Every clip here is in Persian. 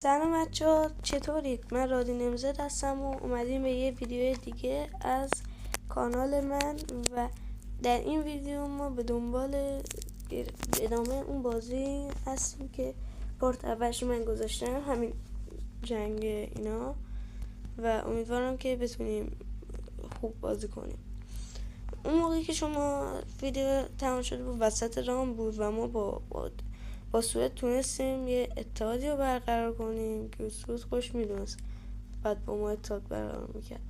سلام بچه‌ها، چطورید؟ من رادی نمزد هستم و اومدیم به یه ویدیو دیگه از کانال من و در این ویدیو ما به دنبال ادامه اون بازی هستیم که پارت اولش من گذاشتم، همین جنگ اینا، و امیدوارم که بتونیم خوب بازی کنیم. اون موقعی که شما ویدیو تمام شده بود وسط رام بود و ما با سوئد تونستیم یه اتحادی رو برقرار کنیم که سوئد خوش میدونست بعد با ما اتحاد برقرار میکرد.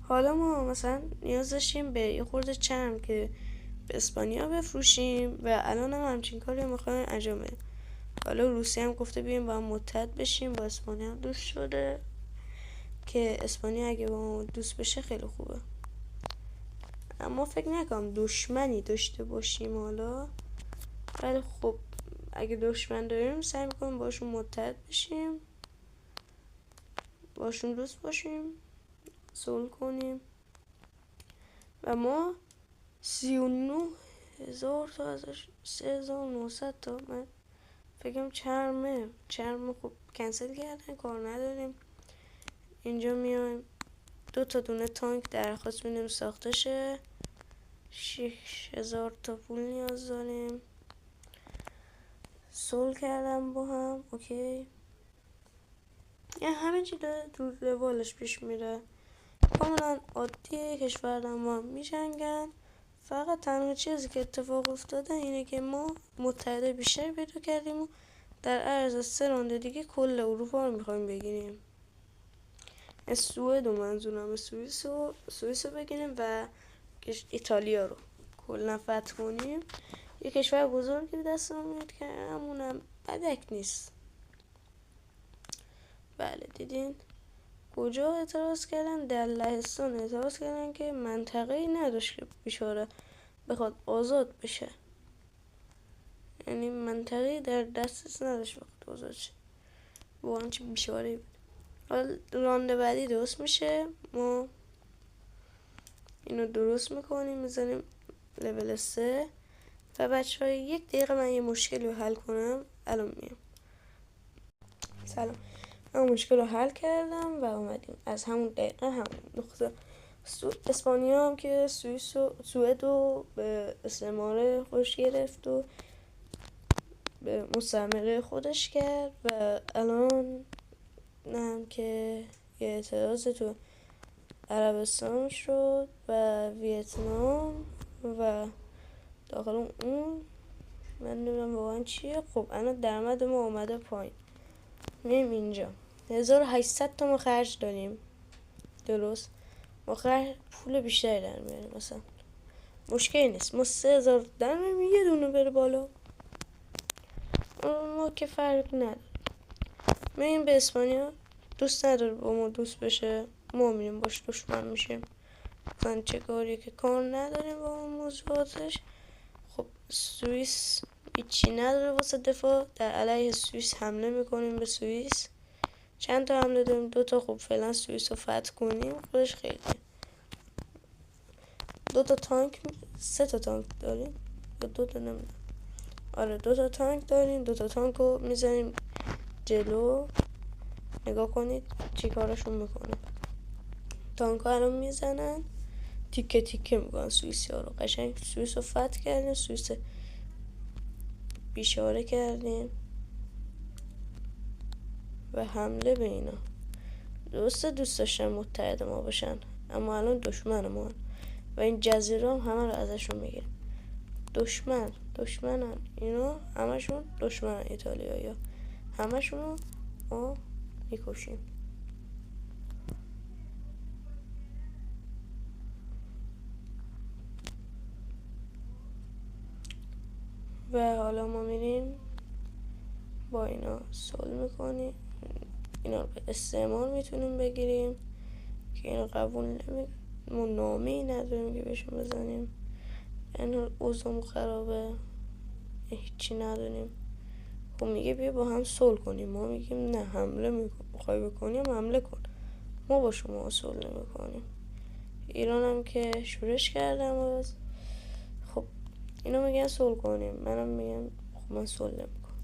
حالا ما مثلا نیاز داشتیم به یه خورده چرم که به اسپانیا بفروشیم و الان هم همچین کاری میخوایم انجام بدیم. حالا روسیه هم گفته بیایم با هم متحد بشیم، با اسپانیا هم دوست شده که اسپانیا اگه با ما دوست بشه خیلی خوبه. اما فکر نکنم دشمنی داشته باشیم حالا، ولی خب اگه دشمن داریم سعی میکنیم باشون متحد بشیم، باشون دوست باشیم، صلح کنیم. و ما 39,000 تا ازش 3,900 تا من فکرم چرمه خب کنسل کردن، کار نداریم. اینجا میایم 2 دونه تانک درخواست میدیم ساخته شه. 6,000 تا پول نیاز داریم. صلح کردم با هم، اوکی. یعنی همه چی داره تو روالش پیش میره، کاملا عادیه. کشور با هم میجنگن، فقط تنها چیزی که اتفاق افتاده اینه که ما متحده بیشتری پیدا کردیم و در عرض 3 راند دیگه کل اروپا رو میخوایم بگیریم. سوئد و منظورم سوئیس رو بگیریم و ایتالیا رو کلا فتح کنیم. یه کشور بزرگی دستمون میاد که همونم بدک نیست. بله دیدین کجا اعتراض کردن؟ در لهستان اعتراض کردن که منطقه‌ای نداشت که بیچاره بخواد آزاد بشه، یعنی منطقه‌ای در دستش نداشت بخواد آزاد شه. واقعا چه بیچاره‌ای بود. حالا رانده بعدی درست میشه، ما اینو درست میکنیم میذاریم لول 3. و بچه های 1 دقیقه من یه مشکلی رو حل کنم، الان میام. سلام، من مشکل رو حل کردم و اومدیم از همون دقیقه همون نقطه اسپانیا هم که سوئد رو به استعمار خودش گرفت و به مستعمره خودش کرد و الان هم که یه اعتراض تو عربستان شد و ویتنام و داخل اون من نمیدونم واقعا چیه. خب الان درآمد ما اومده پایین، میریم اینجا 1800 تا ما خرج داریم، درست؟ ما پول بیشتری در میاریم، مثلا مشکلی نیست. ما 3000 در میاریم، یه دونه بره بالا ما که فرق نداره. میریم به اسپانیا، دوست نداره با ما دوست بشه، ما میریم باش دشمن میشیم. مثلا چه کاری که کار نداریم با اون موضوعاتش. خب سوئیس هیچی نداره واسه دفاع، در علیه سوئیس حمله میکنیم به سوئیس. چند تا حمله داریم؟ 2 تا. خب فعلا سوئیس رو فتح کنیم، خودش خیلی. 2 تانک، 3 تانک داریم یا 2 نمیدونم. آره 2 تانک داریم. 2 تانک رو میزنیم جلو، نگاه کنید چی کارشون میکنه. تانک ها الان میزنن تیکه تیکه میکنن سوئیسی ها رو. قشنگ سوئیس رو فتح کردیم، سوئیس بیچاره کردیم و حمله به اینا. درسته دوست داشتن متحد ما باشن، اما الان دشمن ما و این جزیره هم همه رو ازشون میگیریم. دشمنن اینا، همشون دشمنن. ایتالیایی ها همشون رو ما میکشیم. و حالا ما میریم با اینا صلح میکنیم، اینا رو به استعمار میتونیم بگیریم که اینا قبول نمیکنیم. ما نامه‌ای نداریم که بهشون بزنیم، این اوضاع خرابه، هیچی نداریم. خب میگه بیا با هم صلح کنیم، ما میگیم نه، حمله میخوای بکنیم حمله کن، ما با شما صلح نمیکنیم. ایران هم که شورش کردم باز. خب اینا میگن صلح کنیم، منم میگم خب من صلح نمیکنم.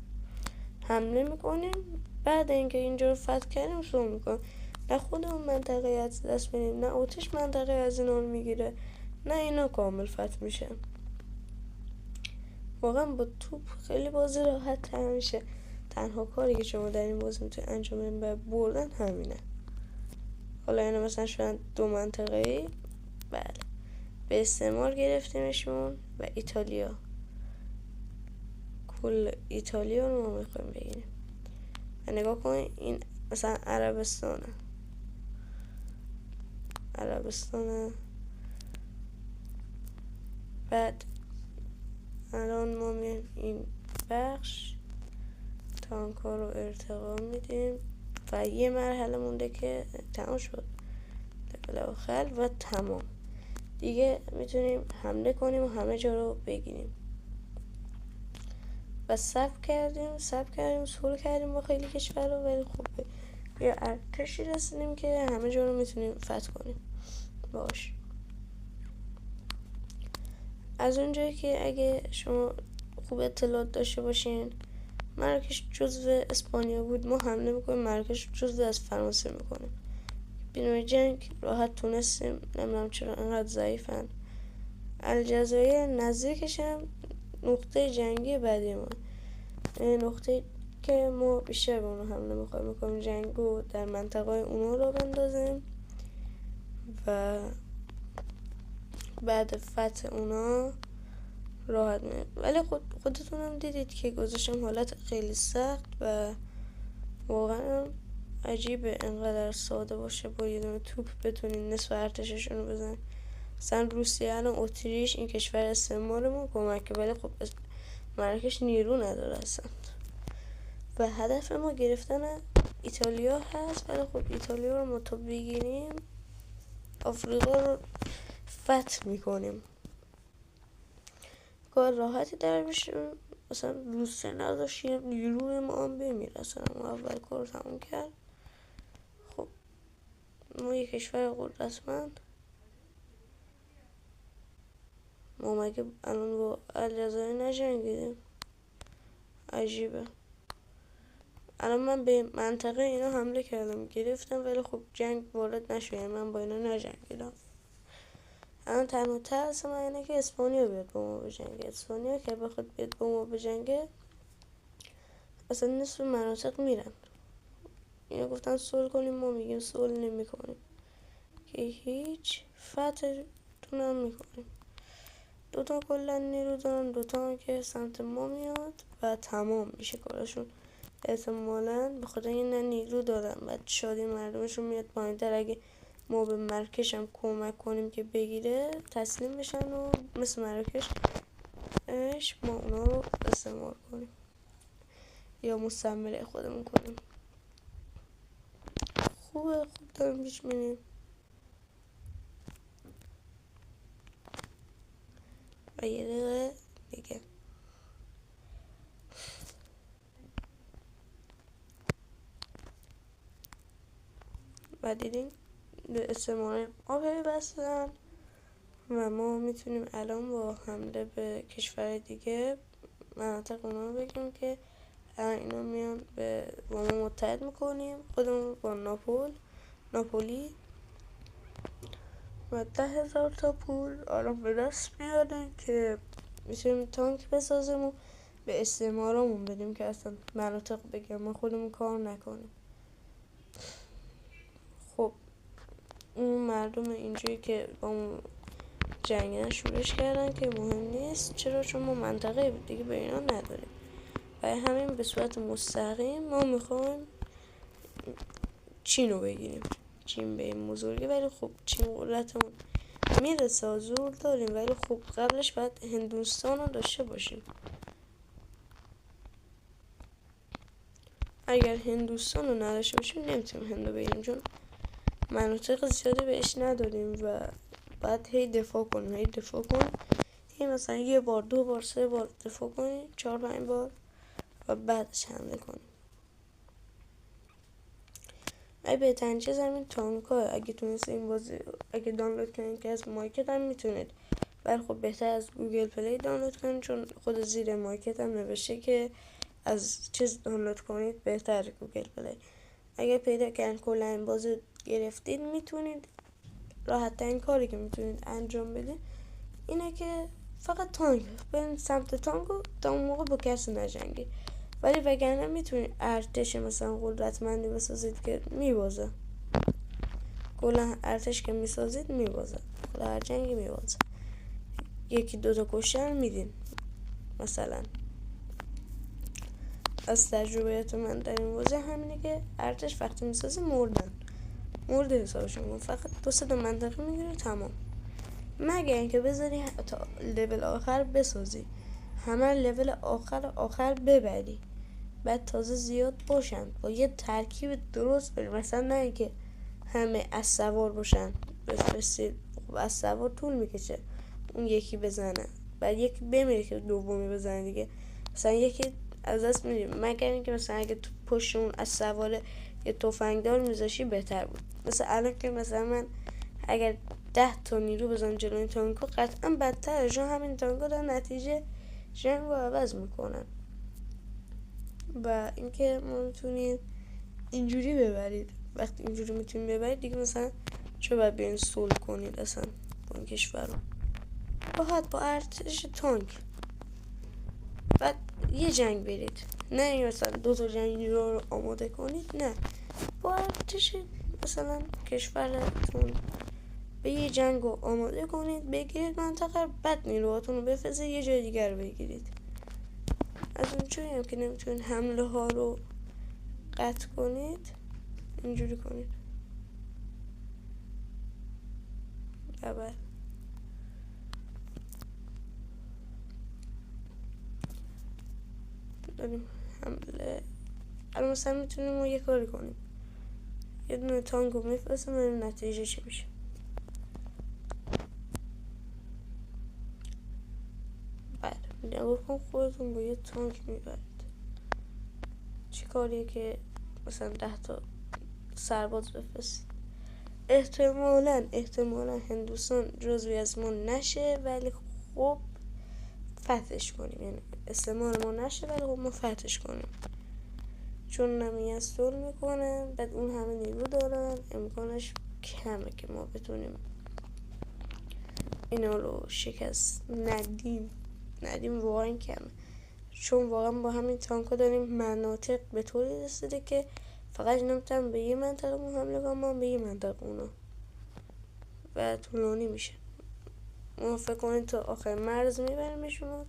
حمله میکنیم، بعد اینکه اینجا رو فتح کردیم صلح میکنیم. نه خودمون منطقه از دست میدیم، نه اتریش منطقه از اینا رو میگیره، نه اینا کامل فتح میشه. واقعا با توپ خیلی بازی راحت تر میشه. تنها کاری که شما در این بازی میتونید انجام بدین برای بردن همینه. حالا اینا مثلا شدن 2 منطقه‌ای، بله، به استعمار گرفتیمشون و ایتالیا، کل ایتالیا رو ما میخوایم بگیریم. و نگاه کنید این مثلا عربستانه، بعد الان ما میایم این بخش تانک‌ها رو ارتقا میدیم و یه مرحله مونده که تمام شد، لول آخر و تمام دیگه میتونیم حمله کنیم و همه جا رو بگیریم. و صبر کردیم صلح کردیم با خیلی کشور رو، ولی خب یه ارتشی رسیدیم که همه جا رو میتونیم فتح کنیم باش. از اونجایی که اگه شما خوب اطلاعات داشته باشین، مراکش جزو اسپانیا بود، ما حمله میکنیم مراکش جزو از فرانسه میکنیم. بینوی جنگ راحت تونستیم، نمیدونم چرا انقدر ضعیفن. الجزایر نزدیکش هم نقطه جنگی بعدی ما، نقطه که ما بیشتر به اونو حمله میکنیم، جنگ رو در منطقه اونو را بندازیم و بعد فتح اونا راحت میره. ولی خودتون هم دیدید که گذاشتم حالت خیلی سخت و واقعا عجیبه انقدر ساده باشه با یه دونه توپ بتونین نصف ارتششون رو بزنین. مثلا روسیه الان اتریش این کشور استعمارمون کمکه، ولی خب مراکش نیرو نداره اصلا. و هدف ما گرفتن ایتالیا هست، ولی خب ایتالیا رو ما تا بگیریم آفریقا رو فتح میکنیم، کار راحتی در بشه. مثلا روسیه نداشتیم نیروی ما هم بمیره، اصلا ما اول کار تموم کرد. خب ما یک کشور قدرتمند، ما مگه الان با الجزایر نجنگیدیم؟ عجیبه. الان من به منطقه اینا حمله کردم گرفتم، ولی خب جنگ وارد نشد، من با اینا نجنگیدم. الان تنها ترس من اینه که اسپانیا بیاد با ما بجنگه. اسپانیا که بخواد بیاد با ما بجنگه اصلا نصف مناطق میرن. اینا گفتن صلح کنیم، ما میگیم صلح نمی کنیم که هیچ فتحتون هم میکنیم. 2 کلا نیرو دارن، 2 که سمت ما میاد و تمام میشه کارشون. احتمالاً به خاطر این نه نیرو دارن و شادی مردمشون میاد پایین‌تر. اگه ما به مراکش هم کمک کنیم که بگیره تسلیم بشن و مثل مراکش ما اونا رو استعمار کنیم یا مستعمره خودمون کنیم. خوب داریم پیش میریم. و یه دقیقه دیگه و دیدیم استعمار ما بستن و ما میتونیم الان با حمله به کشور دیگه مناطق اونا رو بگیم که اینا میان با ما متحد میکنیم خودمون با ناپولی و 10,000 تا پول آرام به دست میارن که میتونیم تانک بسازیم و به استعمارمون بدیم که اصلا مناطق بگیم ما خودمون کار نکنیم. خب اون مردم اینجوری که با ما جنگن شورش کردن که مهم نیست، چرا؟ چون ما منطقه دیگه به اینا نداریم. برای همین به صورت مستقیم ما میخوایم چین رو بگیریم. چین به این بزرگی، ولی خب چین قدرتمون میرسه، زور داریم، ولی خب قبلش باید هندوستان رو داشته باشیم. اگر هندوستان رو نداشته باشیم نمیتونیم هندو بگیریم، چون مناطق زیادی بهش نداریم و باید هی دفاع کنیم هی مثلا 1 بار 2 بار 3 بار دفاع کنیم 4-5 بار و بعدش حمله کنیم. اگه بهترین چیز همین تانک‌ها، اگه تونست این بازی اگه دانلود کنین که از مارکت هم میتونید، ولی خب بهتر از گوگل پلی دانلود کنین، چون خود زیر مارکت هم نوشته که از چیز دانلود کنید بهتر، گوگل پلی. اگه پیدا کردن کلا این بازی گرفتید، میتونید راحت ترین کاری که میتونید انجام بدید اینه که فقط تانک برین سمت تانک و تا اون موقع با کسی نجنگید. ولی وگرنه میتونید ارتش مثلا قدرتمندی بسازید که میبازه. کلا ارتش که میسازید میبازه، کلا هر جنگی میبازه. یکی دوتا کشتن میدین. مثلا از تجربیات من در این بازی همینه که ارتش وقتی میسازه مرده حسابشون، فقط 2-3 منطقه میگیره تمام. مگه اینکه بذاری تا لول آخر بسازی، همه لول آخر ببری، بعد تازه زیاد باشن با یه ترکیب درست بری. مثلا نه اینکه همه از سوار باشن بفرستید، خب از سوار طول میکشه اون یکی بزنه، بعد یکی بمیره که دومی بزنه دیگه. مثلا یکی از دست میدیم. مگر اینکه مثلا اگه تو پشت اون از سوار یه تفنگدار میذاشی بهتر بود. مثلا الان که مثلا من اگر 10 تا نیرو بزنم جلوی این تانکو، قطعا بدتره، چون همین تانکو دارن نتیجه جنگ رو عوض میکنن. و اینکه ما میتونید اینجوری ببرید. وقتی اینجوری میتونید ببرید دیگه، مثلا چه باید بیاین صلح کنید اصلا با این کشور رو، راحت با ارتش تانک بعد یه جنگ برید. نه این مثلا 2 تا جنگ رو آماده کنید، نه، با ارتش مثلا کشورتون به یه جنگ رو آماده کنید، بگیرید منطقه، بعد نیروهاتون رو بفرستید یه جای دیگر رو بگیرید. از اونجایی هم که نمیتونید حمله ها رو قطع کنید، اینجوری کنید. اول داریم حمله. الان مثلا میتونیم ما یه کاری کنیم، یه دونه تانک رو میفرستیم ببینیم نتیجه چی میشه. بعد نگاه کن خودتون با یه تانک میبرید، چی کاریه که مثلا 10 تا سرباز بفرستید. احتمالا هندوستان جزوی از ما نشه، ولی خب فتحش کنیم، یعنی استعمار ما نشه ولی خب ما فتحش کنیم، چون نمیه صلح میکنن، بعد اون همه نیرو دارن، امکانش کمه که ما بتونیم اینا رو شکست ندیم واقعا کمه، چون واقعا با همین تانکا داریم مناطق به طوری رسیده که فقط نمیتونن به یه منطقه ما حمله کنن، به یه منطقه اونا، و طولانی میشه. ما فکر کنید تا آخر مرز میبریمشون،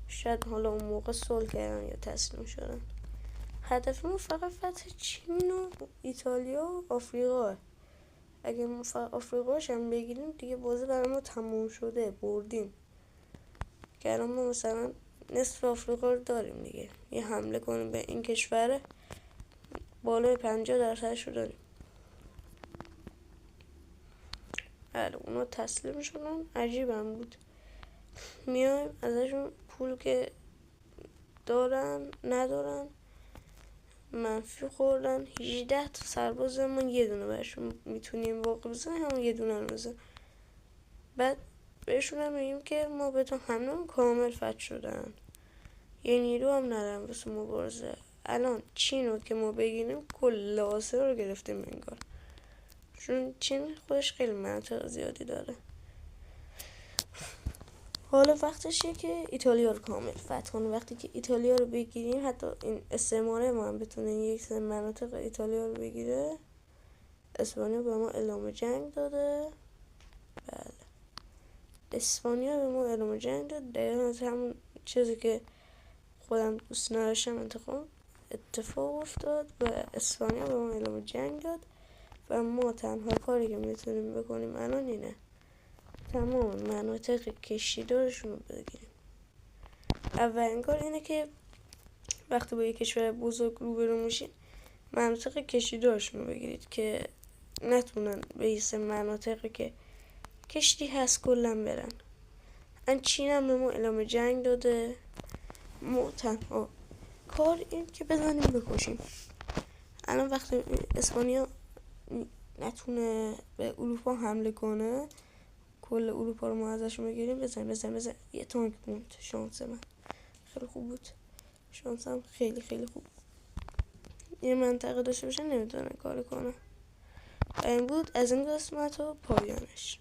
شاید حالا اون موقع صلح کردن یا تسلیم شدن. هدفمون فقط فتح چین و ایتالیا و آفریقا. اگه ما فقط آفریقاش هم بگیریم دیگه بازی برای ما تموم شده، بردیم. که الان ما مثلا نصف آفریقا رو داریم دیگه، یه حمله کنیم به این کشور بالای 50% رو داریم. بله اونا تسلیم شدن، عجیبم بود. میایم ازشون پول که دارن ندارن منفی خوردن. 18 تا سربازمون یه دونه برشون میتونیم واقع بزنیم، همون یه دونه رو بزن. بعد بهشون هم میگیم که ما بهتون همون کامل فتح شدن، یه نیرو هم ندارم بس مبارزه. الان چین رو که ما بگیریم کل آسیا رو گرفتیم انگار، چون چین خودش خیلی منطقه زیادی داره. حالا وقتشه که ایتالیا رو کامل فتح کنیم. وقتی که ایتالیا رو بگیریم، حتی این استعماره ما هم بتونه یک سری مناطق ایتالیا رو بگیره. اسپانیا به ما اعلام جنگ داده. بله اسپانیا به ما اعلام جنگ داد، دقیقا همون چیزی که خودم دوست نداشتم اتفاق افتاد و اسپانیا به ما اعلام جنگ داد. و ما تنها کاری که میتونیم بکنیم الان اینه تمام مناطق کشتیدارشون رو بگیریم. اولین کار اینه که وقتی با یک کشور بزرگ روبرو میشین، مناطق کشتیدارشون رو بگیرید که نتونن به یه سری مناطقی که کشتی هست کلن برن. ان چین هم به ما اعلام جنگ داده. ما تنها کار این که بزنیم بکشیم. الان وقتی اسپانیا نتونه به اروپا حمله کنه، کل اروپا رو ما ازشون بگیریم، بزن یه تانک موند. شانس من خیلی خوب بود، شانسم خیلی خیلی خوب. یه منطقه داشته باشه نمیتونه کار کنه. این بود از این قسمت و پایانش.